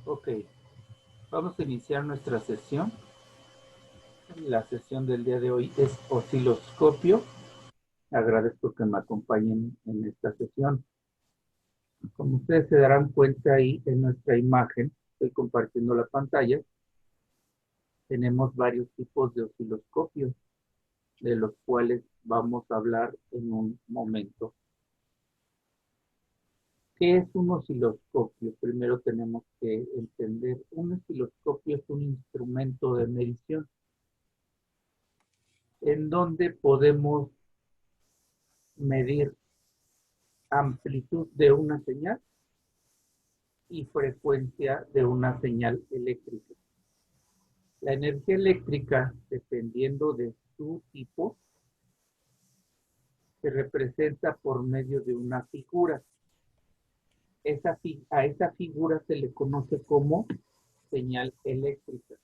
Ok, vamos a iniciar nuestra sesión. La sesión del día de hoy es osciloscopio. Agradezco que me acompañen en esta sesión. Como ustedes se darán cuenta ahí en nuestra imagen, estoy compartiendo la pantalla, tenemos varios tipos de osciloscopios, de los cuales vamos a hablar en un momento. ¿Qué es un osciloscopio? Primero tenemos que entender, un osciloscopio es un instrumento de medición en donde podemos medir amplitud de una señal y frecuencia de una señal eléctrica. La energía eléctrica, dependiendo de su tipo, se representa por medio de una figura. A esa figura se le conoce como señal eléctrica.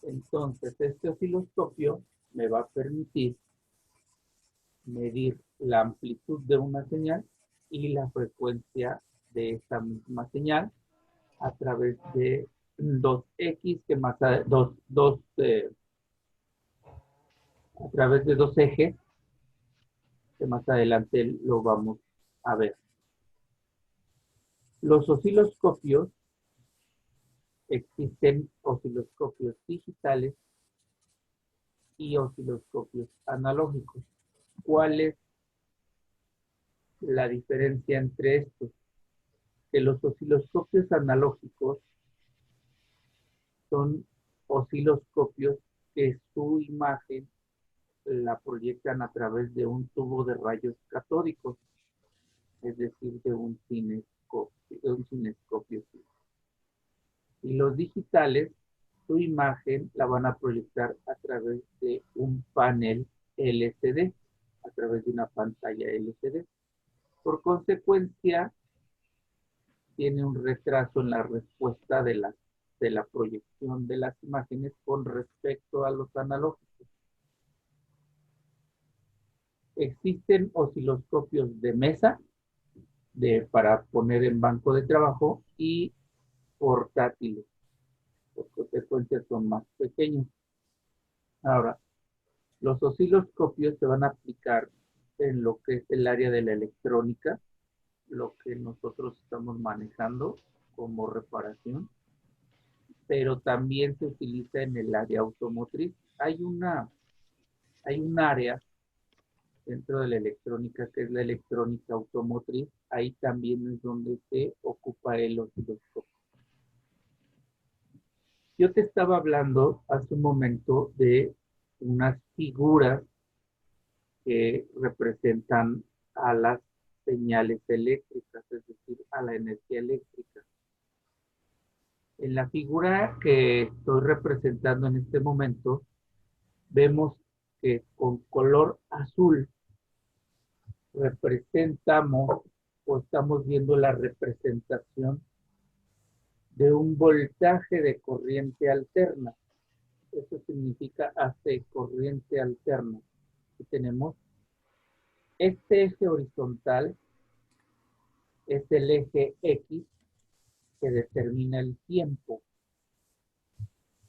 Entonces, este osciloscopio me va a permitir medir la amplitud de una señal y la frecuencia de esta misma señal a través de dos X que más a través de dos ejes que más adelante lo vamos a ver. Los osciloscopios, existen osciloscopios digitales y osciloscopios analógicos. ¿Cuál es la diferencia entre estos? Que los osciloscopios analógicos son osciloscopios que su imagen la proyectan a través de un tubo de rayos catódicos, es decir, de un cinescopio. Y los digitales, su imagen la van a proyectar a través de un panel LCD, a través de una pantalla LCD. Por consecuencia, tiene un retraso en la respuesta de la proyección de las imágenes con respecto a los analógicos. Existen osciloscopios de mesa para poner en banco de trabajo y portátiles. Por consecuencia son más pequeños. Ahora, los osciloscopios se van a aplicar en lo que es el área de la electrónica, lo que nosotros estamos manejando como reparación, pero también se utiliza en el área automotriz. Hay un área dentro de la electrónica que es la electrónica automotriz. Ahí también es donde se ocupa el osciloscopio. Yo te estaba hablando hace un momento de unas figuras que representan a las señales eléctricas, es decir, a la energía eléctrica. En la figura que estoy representando en este momento, vemos que con color azul representamos o estamos viendo la representación de un voltaje de corriente alterna. Eso significa AC, corriente alterna. Y tenemos este eje horizontal, es el eje X que determina el tiempo.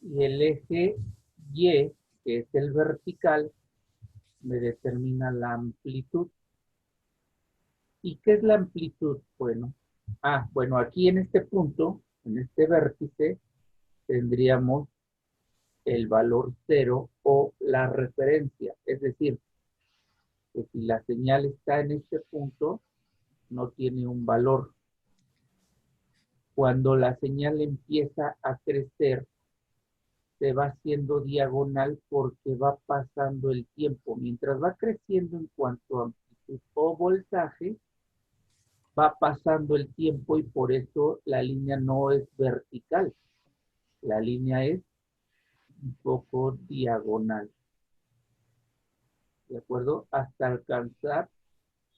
Y el eje Y, que es el vertical, me determina la amplitud. ¿Y qué es la amplitud? Bueno, aquí en este punto, en este vértice, tendríamos el valor cero o la referencia. Es decir, que si la señal está en este punto, no tiene un valor. Cuando la señal empieza a crecer, se va haciendo diagonal porque va pasando el tiempo. Mientras va creciendo en cuanto a amplitud o voltaje, va pasando el tiempo y por eso la línea no es vertical. La línea es un poco diagonal. ¿De acuerdo? Hasta alcanzar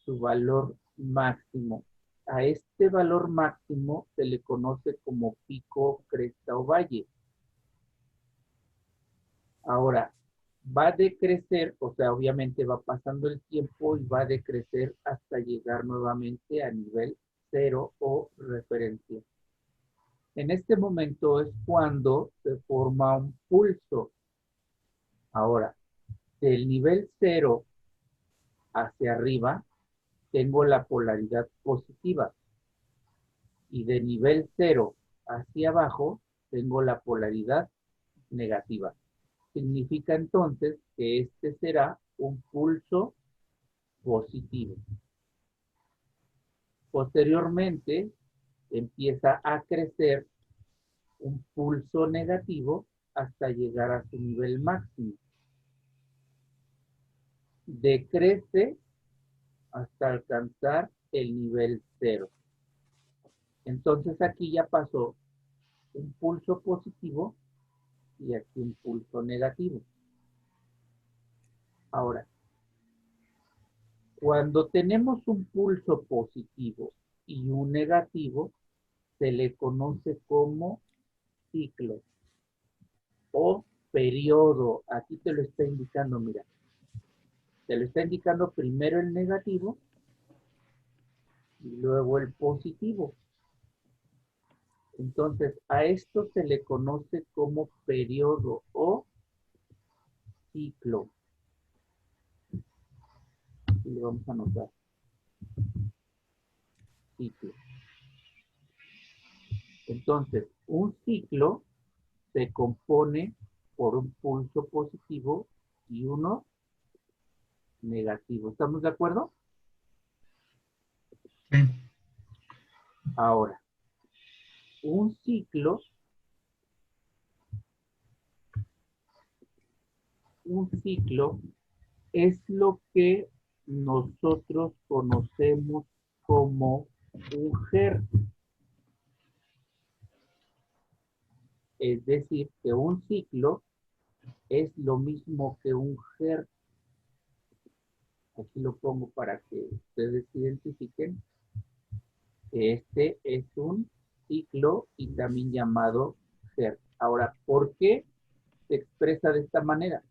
su valor máximo. A este valor máximo se le conoce como pico, cresta o valle. Ahora, va a decrecer, o sea, obviamente va pasando el tiempo y va a decrecer hasta llegar nuevamente a nivel cero o referencia. En este momento es cuando se forma un pulso. Ahora, del nivel 0 hacia arriba, tengo la polaridad positiva. Y de nivel 0 hacia abajo, tengo la polaridad negativa. Significa entonces que este será un pulso positivo. Posteriormente, empieza a crecer un pulso negativo hasta llegar a su nivel máximo. Decrece hasta alcanzar el nivel 0. Entonces aquí ya pasó un pulso positivo y aquí un pulso negativo. Ahora, cuando tenemos un pulso positivo y un negativo, se le conoce como ciclo o periodo. Aquí te lo está indicando, mira. Te lo está indicando primero el negativo y luego el positivo. Entonces, a esto se le conoce como periodo o ciclo. Y le vamos a anotar ciclo. Entonces, un ciclo se compone por un pulso positivo y uno negativo. ¿Estamos de acuerdo? Sí. Ahora, un ciclo es lo que nosotros conocemos como un hertz. Es decir, que un ciclo es lo mismo que un hertz. Aquí lo pongo para que ustedes identifiquen que este es un ciclo y también llamado hertz. Ahora, ¿por qué se expresa de esta manera?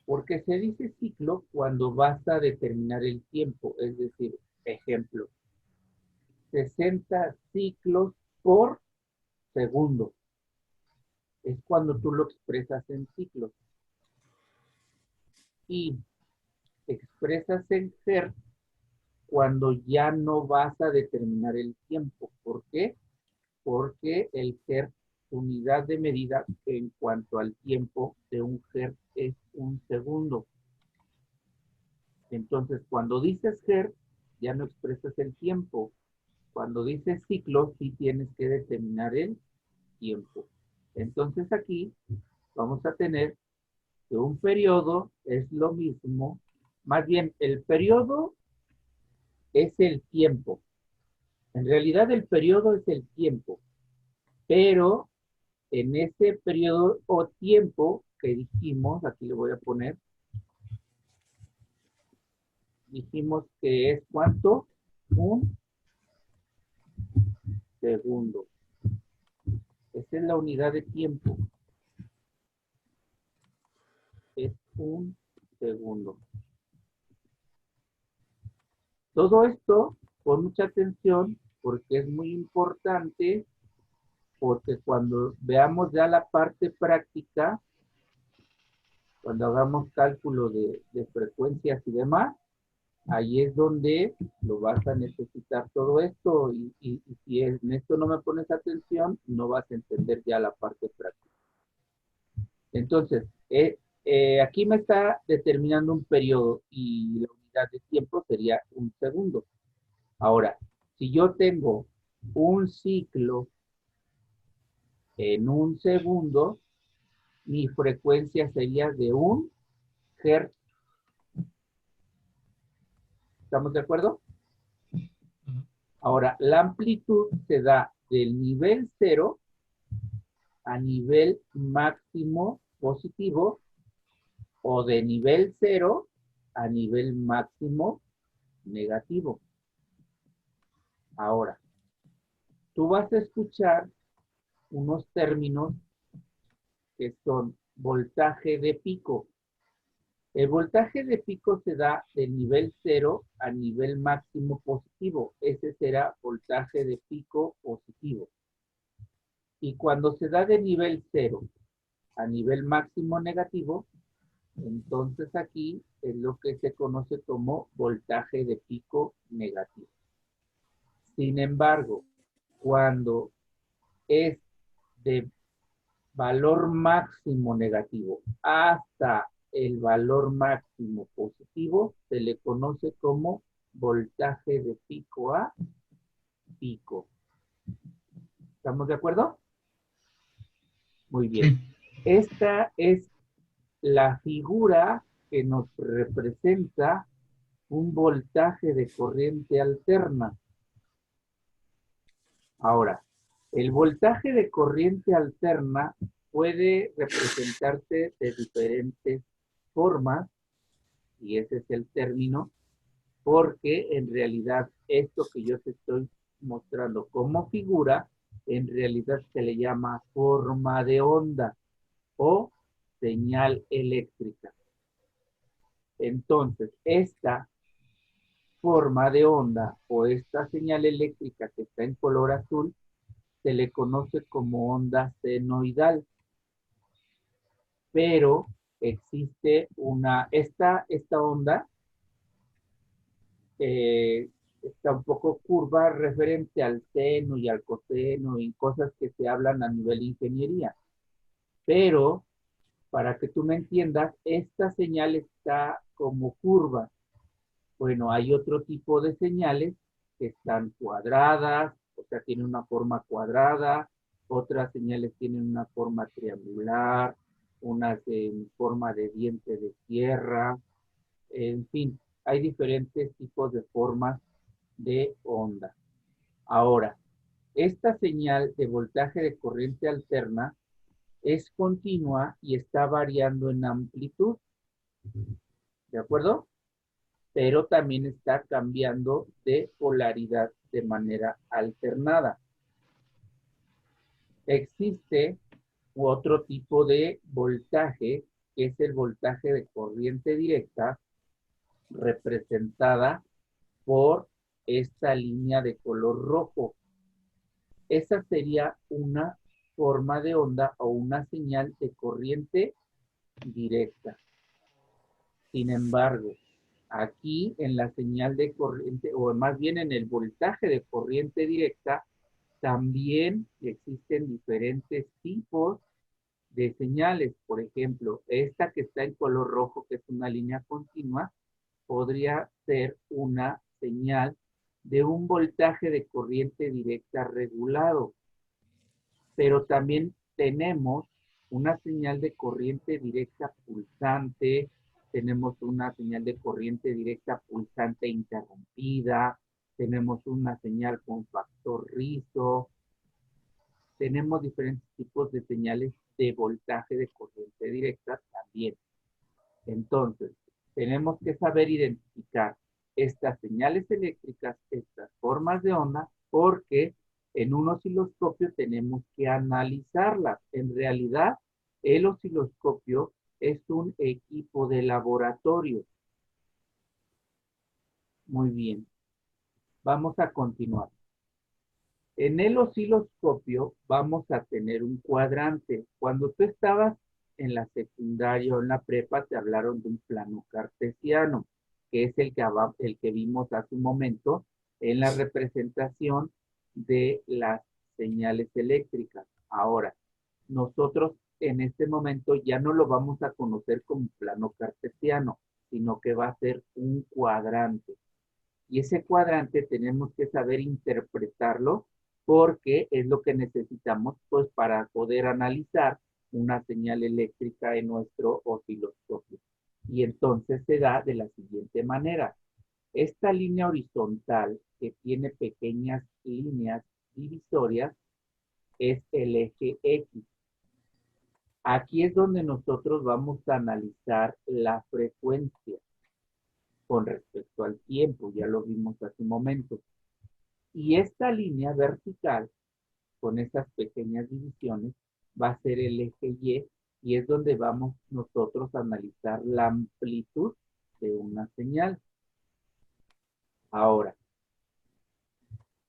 Porque se dice ciclo cuando vas a determinar el tiempo. Es decir, ejemplo, 60 ciclos por segundo. Es cuando tú lo expresas en ciclos. Y expresas en hertz cuando ya no vas a determinar el tiempo. ¿Por qué? Porque el hertz, unidad de medida en cuanto al tiempo de un hertz es un segundo. Entonces, cuando dices hertz, ya no expresas el tiempo. Cuando dices ciclo, sí tienes que determinar el tiempo. Entonces aquí vamos a tener que un periodo es lo mismo, más bien el periodo es el tiempo. En realidad el periodo es el tiempo, pero en ese periodo o tiempo que dijimos, aquí le voy a poner, dijimos que es ¿cuánto? Un segundo. Esa es la unidad de tiempo. Es un segundo. Todo esto, con mucha atención, porque es muy importante, porque cuando veamos ya la parte práctica, cuando hagamos cálculo de frecuencias y demás, ahí es donde lo vas a necesitar todo esto y si en esto no me pones atención, no vas a entender ya la parte práctica. Entonces, aquí me está determinando un periodo y la unidad de tiempo sería un segundo. Ahora, si yo tengo un ciclo en un segundo, mi frecuencia sería de un hertz. ¿Estamos de acuerdo? Ahora, la amplitud se da del nivel 0 a nivel máximo positivo o de nivel 0 a nivel máximo negativo. Ahora, tú vas a escuchar unos términos que son voltaje de pico. El voltaje de pico se da del nivel 0 a nivel máximo positivo. Ese será voltaje de pico positivo. Y cuando se da de nivel 0 a nivel máximo negativo, entonces aquí es lo que se conoce como voltaje de pico negativo. Sin embargo, cuando es de valor máximo negativo hasta el valor máximo positivo, se le conoce como voltaje de pico a pico. ¿Estamos de acuerdo? Muy bien. Sí. Esta es la figura que nos representa un voltaje de corriente alterna. Ahora, el voltaje de corriente alterna puede representarse de diferentes formas, y ese es el término, porque en realidad esto que yo te estoy mostrando como figura, en realidad se le llama forma de onda o señal eléctrica. Entonces, esta forma de onda o esta señal eléctrica que está en color azul se le conoce como onda senoidal, pero existe esta onda está un poco curva referente al seno y al coseno y cosas que se hablan a nivel de ingeniería. Pero, para que tú me entiendas, esta señal está como curva. Bueno, hay otro tipo de señales que están cuadradas, o sea, tienen una forma cuadrada, otras señales tienen una forma triangular, unas en forma de diente de sierra, en fin, hay diferentes tipos de formas de onda. Ahora, esta señal de voltaje de corriente alterna es continua y está variando en amplitud, ¿de acuerdo? Pero también está cambiando de polaridad de manera alternada. Existe otro tipo de voltaje, que es el voltaje de corriente directa, representada por esta línea de color rojo. Esa sería una forma de onda o una señal de corriente directa. Sin embargo, aquí en la señal de corriente, o más bien en el voltaje de corriente directa, también existen diferentes tipos de señales. Por ejemplo, esta que está en color rojo, que es una línea continua, podría ser una señal de un voltaje de corriente directa regulado. Pero también tenemos una señal de corriente directa pulsante, tenemos una señal de corriente directa pulsante interrumpida, tenemos una señal con factor rizo, tenemos diferentes tipos de señales de voltaje de corriente directa también. Entonces, tenemos que saber identificar estas señales eléctricas, estas formas de onda, porque en un osciloscopio tenemos que analizarlas. En realidad, el osciloscopio es un equipo de laboratorio. Muy bien, vamos a continuar. En el osciloscopio vamos a tener un cuadrante. Cuando tú estabas en la secundaria o en la prepa, te hablaron de un plano cartesiano, que es el que vimos hace un momento en la representación de las señales eléctricas. Ahora, nosotros en este momento ya no lo vamos a conocer como plano cartesiano, sino que va a ser un cuadrante. Y ese cuadrante tenemos que saber interpretarlo porque es lo que necesitamos pues para poder analizar una señal eléctrica en nuestro osciloscopio. Y entonces se da de la siguiente manera. Esta línea horizontal que tiene pequeñas líneas divisorias es el eje X. Aquí es donde nosotros vamos a analizar la frecuencia con respecto al tiempo, ya lo vimos hace un momento. Y esta línea vertical, con estas pequeñas divisiones, va a ser el eje y es donde vamos nosotros a analizar la amplitud de una señal. Ahora,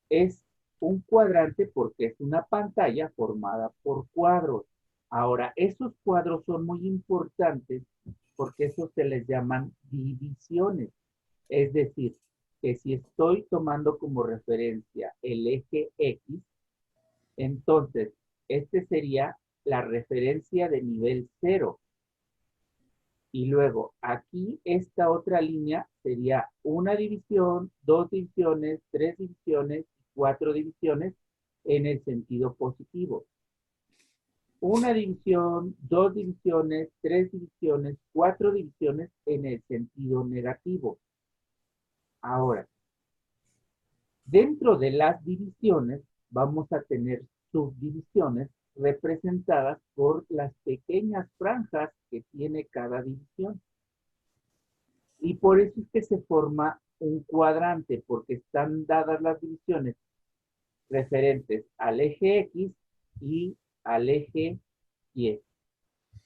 es un cuadrante porque es una pantalla formada por cuadros. Ahora, esos cuadros son muy importantes porque esos se les llaman divisiones. Es decir, que si estoy tomando como referencia el eje X, entonces este sería la referencia de nivel 0. Y luego aquí esta otra línea sería una división, dos divisiones, tres divisiones, cuatro divisiones en el sentido positivo. Una división, dos divisiones, tres divisiones, cuatro divisiones en el sentido negativo. Ahora, dentro de las divisiones vamos a tener subdivisiones representadas por las pequeñas franjas que tiene cada división. Y por eso es que se forma un cuadrante, porque están dadas las divisiones referentes al eje X y al eje Y.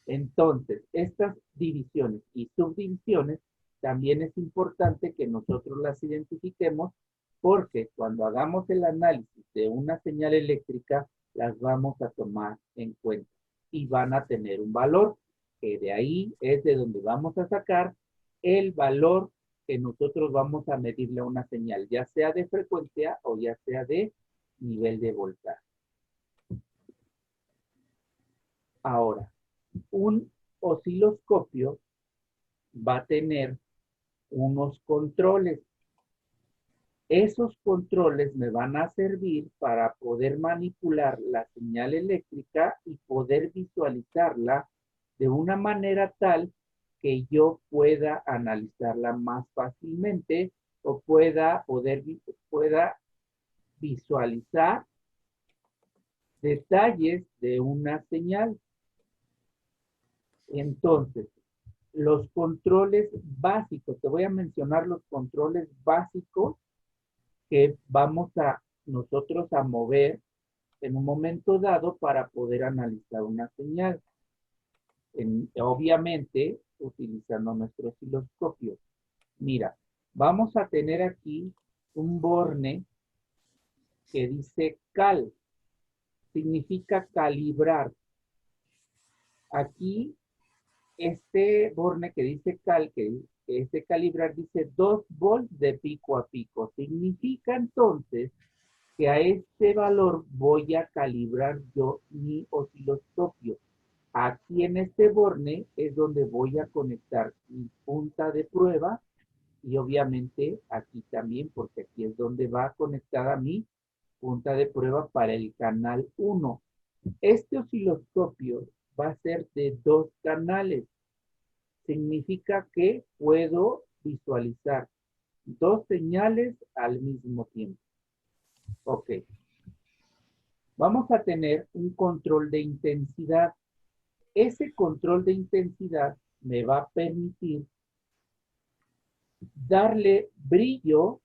Entonces, estas divisiones y subdivisiones también es importante que nosotros las identifiquemos porque cuando hagamos el análisis de una señal eléctrica, las vamos a tomar en cuenta y van a tener un valor, que de ahí es de donde vamos a sacar el valor que nosotros vamos a medirle a una señal, ya sea de frecuencia o ya sea de nivel de voltaje. Ahora, un osciloscopio va a tener unos controles. Esos controles me van a servir para poder manipular la señal eléctrica y poder visualizarla de una manera tal que yo pueda analizarla más fácilmente o pueda visualizar detalles de una señal. Entonces, los controles básicos, te voy a mencionar los controles básicos que vamos a nosotros a mover en un momento dado para poder analizar una señal. Obviamente, utilizando nuestro osciloscopio. Mira, vamos a tener aquí un borne que dice cal. Significa calibrar. Aquí, este borne que dice cal, que este calibrar dice 2 volts de pico a pico. Significa entonces que a este valor voy a calibrar yo mi osciloscopio. Aquí en este borne es donde voy a conectar mi punta de prueba y obviamente aquí también, porque aquí es donde va conectada mi punta de prueba para el canal 1. Este osciloscopio va a ser de 2 canales. Significa que puedo visualizar 2 señales al mismo tiempo. Ok. Vamos a tener un control de intensidad. Ese control de intensidad me va a permitir darle brillo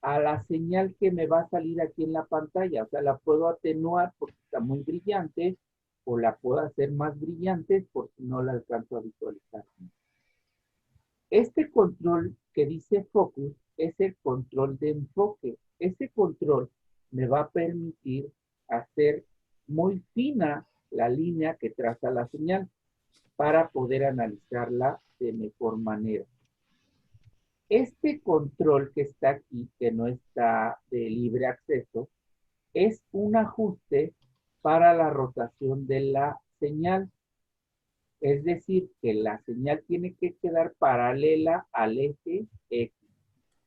a la señal que me va a salir aquí en la pantalla. O sea, la puedo atenuar porque está muy brillante o la puedo hacer más brillante por si no la alcanzo a visualizar. Este control que dice focus es el control de enfoque. Ese control me va a permitir hacer muy fina la línea que traza la señal para poder analizarla de mejor manera. Este control que está aquí, que no está de libre acceso, es un ajuste para la rotación de la señal. Es decir, que la señal tiene que quedar paralela al eje X.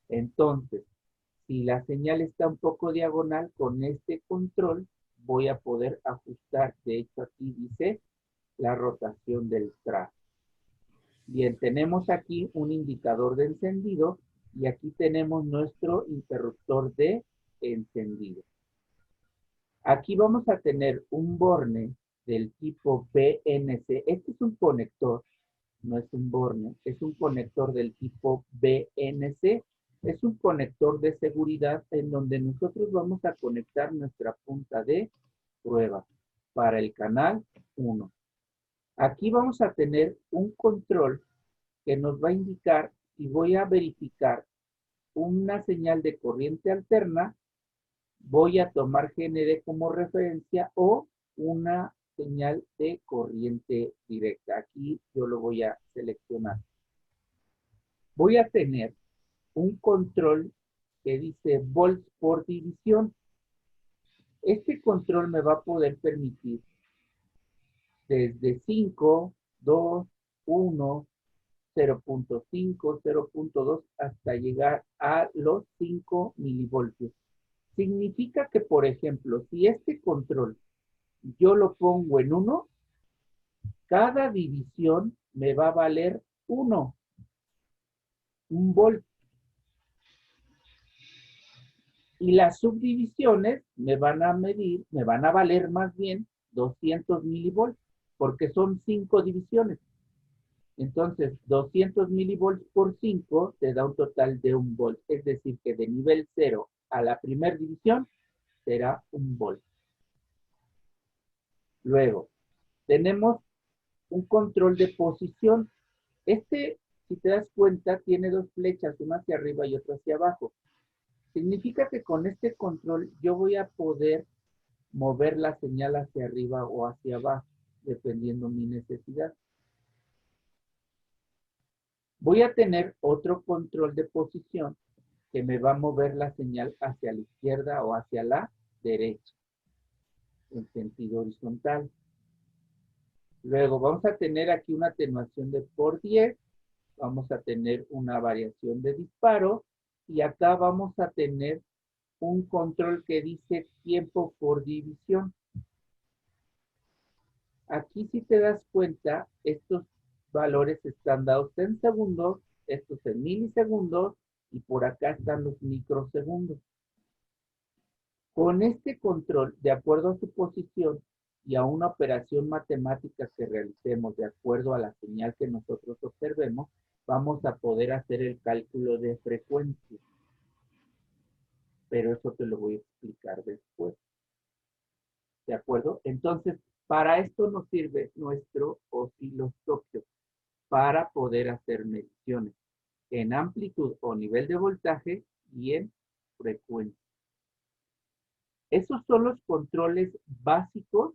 Entonces, si la señal está un poco diagonal, con este control voy a poder ajustar. De hecho, aquí dice la rotación del trazo. Bien, tenemos aquí un indicador de encendido y aquí tenemos nuestro interruptor de encendido. Aquí vamos a tener un borne del tipo BNC. Este es un conector, no es un borne, es un conector del tipo BNC. Es un conector de seguridad en donde nosotros vamos a conectar nuestra punta de prueba para el canal 1. Aquí vamos a tener un control que nos va a indicar y voy a verificar una señal de corriente alterna voy a tomar GND como referencia o una señal de corriente directa. Aquí yo lo voy a seleccionar. Voy a tener un control que dice volts por división. Este control me va a poder permitir desde 5, 2, 1, 0.5, 0.2 hasta llegar a los 5 milivoltios. Significa que, por ejemplo, si este control yo lo pongo en 1, cada división me va a valer 1 volt. Y las subdivisiones me van a valer más bien 200 milivolts, porque son 5 divisiones. Entonces, 200 milivolts por 5 te da un total de 1 volt. Es decir, que de nivel 0 a la primera división será 1 volt. Luego, tenemos un control de posición. Este, si te das cuenta, tiene dos flechas, una hacia arriba y otra hacia abajo. Significa que con este control yo voy a poder mover la señal hacia arriba o hacia abajo, dependiendo mi necesidad. Voy a tener otro control de posición que me va a mover la señal hacia la izquierda o hacia la derecha, en sentido horizontal. Luego vamos a tener aquí una atenuación de por 10, vamos a tener una variación de disparo y acá vamos a tener un control que dice tiempo por división. Aquí si te das cuenta, estos valores están dados en segundos, estos en milisegundos y por acá están los microsegundos. Con este control, de acuerdo a su posición y a una operación matemática que realicemos de acuerdo a la señal que nosotros observemos, vamos a poder hacer el cálculo de frecuencia. Pero eso te lo voy a explicar después. ¿De acuerdo? Entonces, para esto nos sirve nuestro osciloscopio, para poder hacer mediciones en amplitud o nivel de voltaje y en frecuencia. Esos son los controles básicos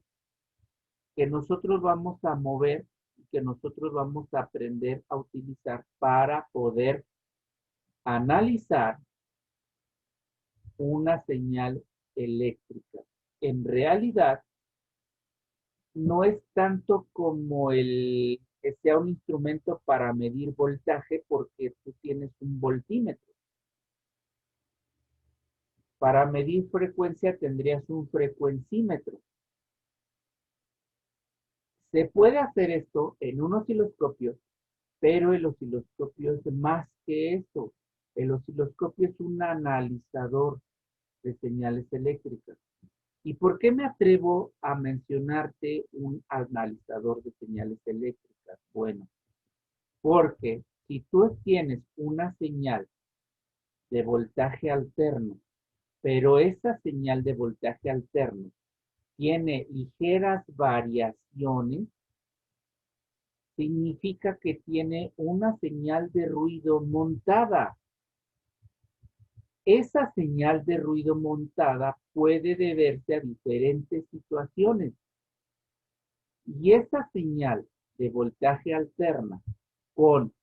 que nosotros vamos a mover y que nosotros vamos a aprender a utilizar para poder analizar una señal eléctrica. En realidad, no es tanto como el que sea un instrumento para medir voltaje porque tú tienes un voltímetro. Para medir frecuencia tendrías un frecuencímetro. Se puede hacer esto en un osciloscopio, pero el osciloscopio es más que eso. El osciloscopio es un analizador de señales eléctricas. ¿Y por qué me atrevo a mencionarte un analizador de señales eléctricas? Bueno, porque si tú tienes una señal de voltaje alterno, pero esa señal de voltaje alterno tiene ligeras variaciones, significa que tiene una señal de ruido montada. Esa señal de ruido montada puede deberse a diferentes situaciones. Y esa señal de voltaje alterna con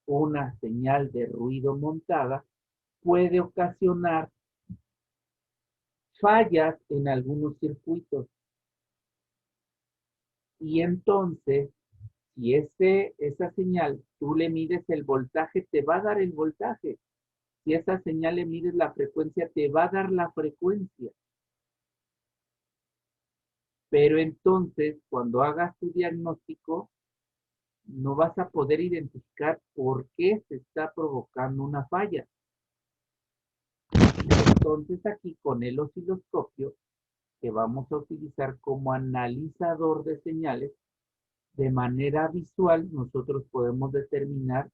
una señal de ruido montada puede ocasionar fallas en algunos circuitos. Y entonces, si esa señal tú le mides el voltaje, te va a dar el voltaje. Si esa señal le mides la frecuencia, te va a dar la frecuencia. Pero entonces, cuando hagas tu diagnóstico, no vas a poder identificar por qué se está provocando una falla. Entonces aquí con el osciloscopio, que vamos a utilizar como analizador de señales, de manera visual nosotros podemos determinar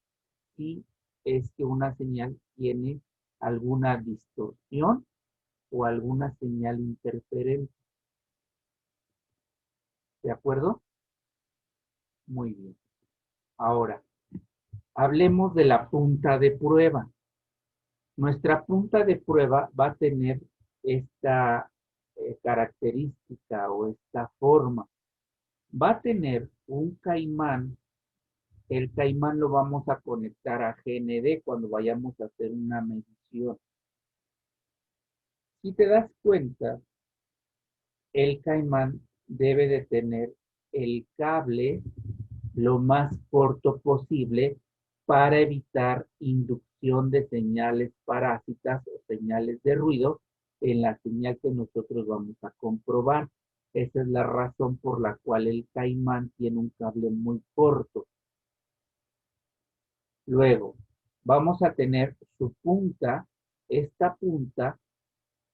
si es que una señal tiene alguna distorsión o alguna señal interferente. ¿De acuerdo? Muy bien. Ahora, hablemos de la punta de prueba. Nuestra punta de prueba va a tener esta característica o esta forma. Va a tener un caimán. El caimán lo vamos a conectar a GND cuando vayamos a hacer una medición. Si te das cuenta, el caimán debe de tener el cable lo más corto posible para evitar inducción de señales parásitas o señales de ruido en la señal que nosotros vamos a comprobar. Esa es la razón por la cual el caimán tiene un cable muy corto. Luego, vamos a tener su punta. Esta punta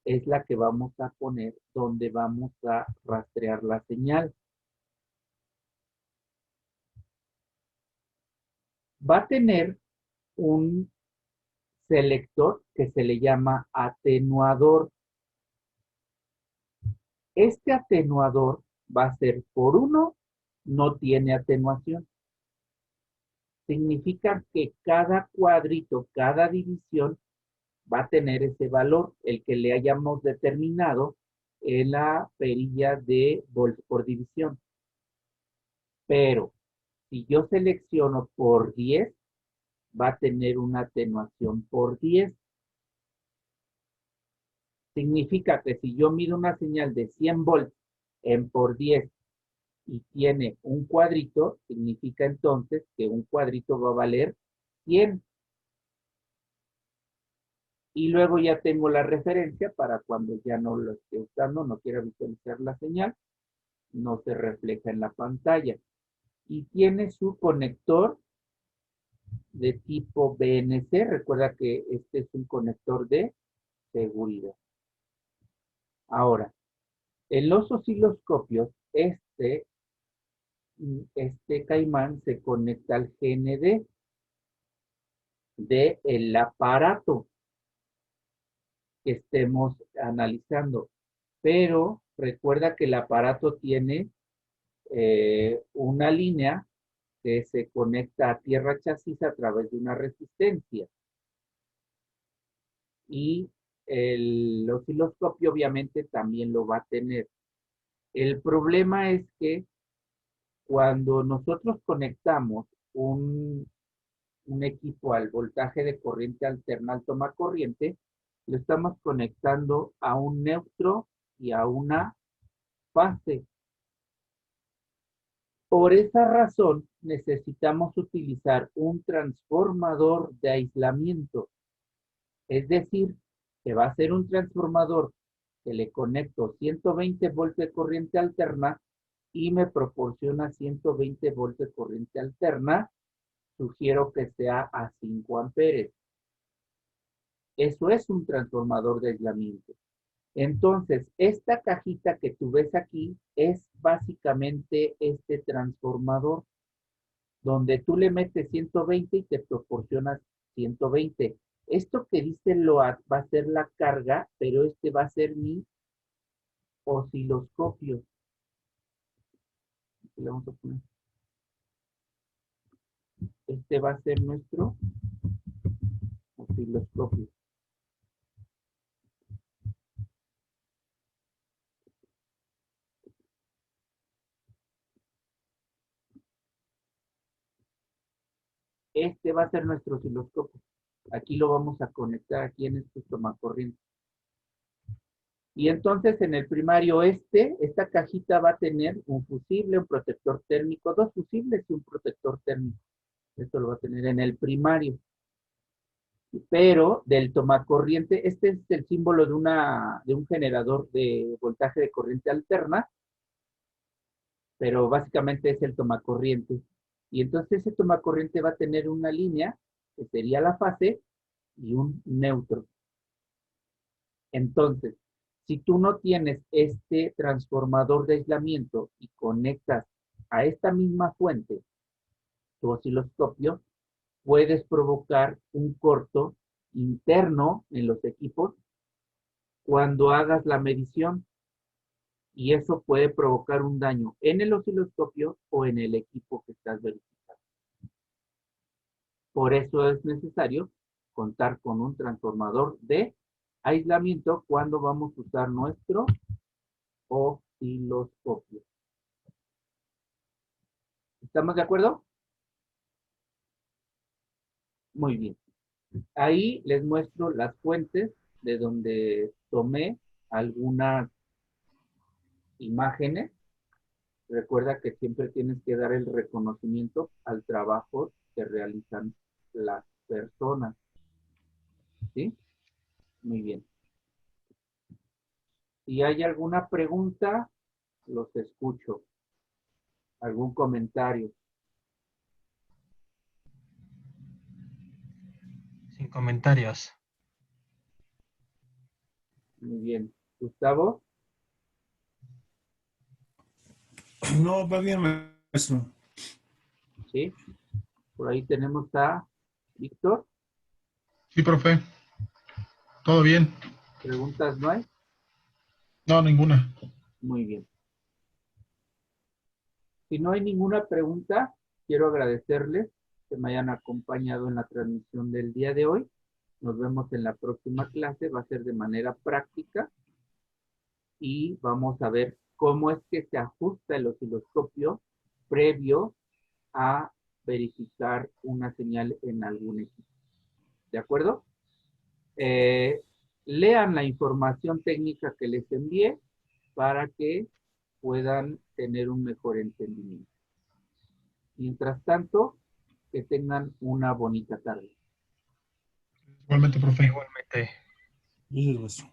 es la que vamos a poner donde vamos a rastrear la señal. Va a tener un selector que se le llama atenuador. Este atenuador va a ser por 1, no tiene atenuación. Significa que cada cuadrito, cada división va a tener ese valor, el que le hayamos determinado en la perilla de volts por división. Pero si yo selecciono por 10, va a tener una atenuación por 10. Significa que si yo mido una señal de 100 volts en por 10 y tiene un cuadrito, significa entonces que un cuadrito va a valer 100. Y luego ya tengo la referencia para cuando ya no lo esté usando, no quiera visualizar la señal, no se refleja en la pantalla. Y tiene su conector de tipo BNC. Recuerda que este es un conector de seguridad. Ahora, en los osciloscopios, este caimán se conecta al GND del aparato que estemos analizando. Pero recuerda que el aparato tiene una línea que se conecta a tierra chasis a través de una resistencia. Y el osciloscopio obviamente también lo va a tener. El problema es que cuando nosotros conectamos un equipo al voltaje de corriente alterna al tomacorriente, lo estamos conectando a un neutro y a una fase. Por esa razón, necesitamos utilizar un transformador de aislamiento. Es decir, que va a ser un transformador que le conecto 120 volts de corriente alterna y me proporciona 120 volts de corriente alterna. Sugiero que sea a 5 amperes. Eso es un transformador de aislamiento. Entonces, esta cajita que tú ves aquí es básicamente este transformador, donde tú le metes 120 y te proporcionas 120. Esto que dice LOAD va a ser la carga, pero este va a ser mi osciloscopio. Aquí le vamos a poner. Este va a ser nuestro osciloscopio. Este va a ser nuestro osciloscopio. Aquí lo vamos a conectar aquí en este tomacorriente. Y entonces en el primario esta cajita va a tener un fusible, un protector térmico, dos fusibles y un protector térmico. Esto lo va a tener en el primario. Pero del tomacorriente, este es el símbolo de un generador de voltaje de corriente alterna, pero básicamente es el tomacorriente. Y entonces ese tomacorriente va a tener una línea, que sería la fase, y un neutro. Entonces, si tú no tienes este transformador de aislamiento y conectas a esta misma fuente tu osciloscopio, puedes provocar un corto interno en los equipos cuando hagas la medición y eso puede provocar un daño en el osciloscopio o en el equipo que estás verificando. Por eso es necesario contar con un transformador de aislamiento cuando vamos a usar nuestro osciloscopio. ¿Estamos de acuerdo? Muy bien. Ahí les muestro las fuentes de donde tomé algunas imágenes. Recuerda que siempre tienes que dar el reconocimiento al trabajo que realizan las personas. ¿Sí? Muy bien. Si hay alguna pregunta, los escucho. ¿Algún comentario? Sin comentarios. Muy bien. Gustavo, No, va bien, maestro. ¿sí? Por ahí tenemos a Víctor. Sí, profe. ¿Todo bien? ¿Preguntas no hay? No, ninguna. Muy bien. Si no hay ninguna pregunta, quiero agradecerles que me hayan acompañado en la transmisión del día de hoy. Nos vemos en la próxima clase, va a ser de manera práctica y vamos a ver cómo es que se ajusta el osciloscopio previo a verificar una señal en algún equipo. ¿De acuerdo? Eh, Lean la información técnica que les envié para que puedan tener un mejor entendimiento. Mientras tanto, que tengan una bonita tarde. Igualmente, profe. Igualmente. Sí, maestro.